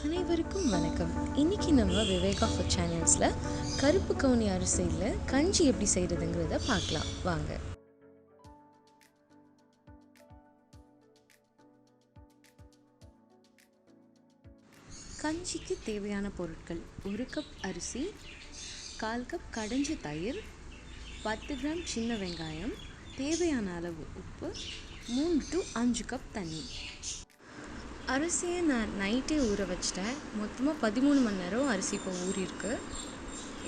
அனைவருக்கும் வணக்கம். இன்னைக்கு நம்ம விவேகா ஃபுட் சேனல்ஸில் கருப்பு கவுனி அரிசியில் கஞ்சி எப்படி செய்கிறதுங்கிறத பார்க்கலாம் வாங்க. கஞ்சிக்கு தேவையான பொருட்கள்: 1 கப் அரிசி, 1/4 கப் கடைஞ்ச தயிர், 10 கிராம் சின்ன வெங்காயம், தேவையான அளவு உப்பு, 3 to 5 கப் தண்ணி. அரிசியை நான் நைட்டே ஊற வச்சிட்டேன். மொத்தமாக 13 மணி நேரம் அரிசி இப்போ ஊறியிருக்கு.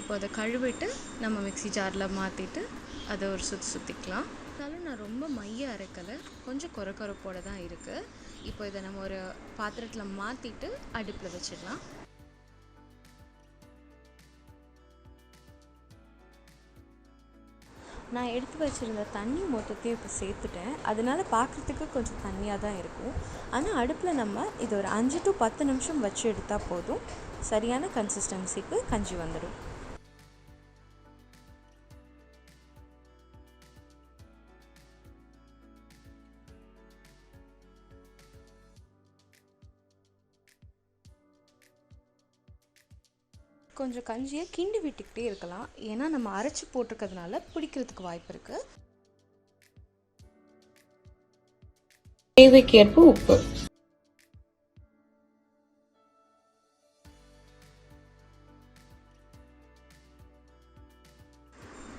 இப்போ அதை கழுவிட்டு நம்ம மிக்ஸி ஜாரில் மாற்றிட்டு அதை ஒரு சுற்றிக்கலாம். இருந்தாலும் நான் ரொம்ப மைய அரைக்கலை, கொஞ்சம் கொரக்கொரப்போட தான் இருக்குது. இப்போ இதை நம்ம ஒரு பாத்திரத்தில் மாற்றிட்டு அடுப்பில் வச்சிடலாம். நான் எடுத்து வச்சுருந்த தண்ணி மொத்தத்தையும் இப்போ சேர்த்துட்டேன். அதனால் பார்க்குறதுக்கு கொஞ்சம் தண்ணியாக தான் இருக்கும். ஆனால் அடுப்பில் நம்ம இது ஒரு 5 to 10 நிமிஷம் வச்சு எடுத்தால் போதும். சரியான கன்சிஸ்டன்சிக்கு கஞ்சி வந்துடும். கொஞ்சம் கஞ்சியை கிண்டி விட்டுக்கிட்டே இருக்கலாம், ஏன்னா நம்ம அரைச்சி போட்டிருக்கிறதுனால பிடிக்கிறதுக்கு வாய்ப்பு இருக்குது. தேவைக்கேற்ப உப்பு.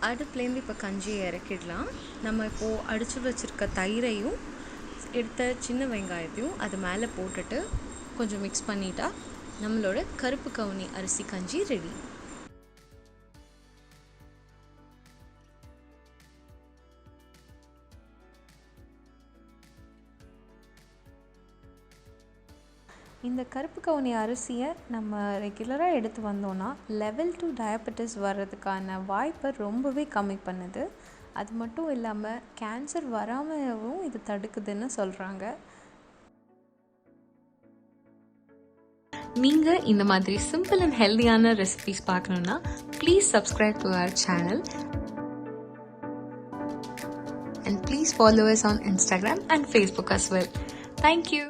அடுப்புலேருந்து இப்போ கஞ்சியை இறக்கிடலாம். நம்ம இப்போது அடித்து வச்சுருக்க தயிரையும் எடுத்த சின்ன வெங்காயத்தையும் அது மேலே போட்டுட்டு கொஞ்சம் மிக்ஸ் பண்ணிட்டா நம்மளோட கருப்பு கவுனி அரிசி கஞ்சி ரெடி. இந்த கருப்பு கவுனி அரிசியை நம்ம ரெகுலராக எடுத்து வந்தோன்னா லெவல் 2 டயபெட்டிஸ் வர்றதுக்கான வாய்ப்பை ரொம்பவே கம்மி பண்ணுது. அது மட்டும் இல்லாமல் கேன்சர் வராமலும் இது தடுக்குதுன்னு சொல்கிறாங்க. நீங்கள் இந்த மாதிரி சிம்பிள் அண்ட் ஹெல்தியான ரெசிபிஸ் பார்க்கணுன்னா please subscribe to our channel and please follow us on Instagram and Facebook as well. Thank you.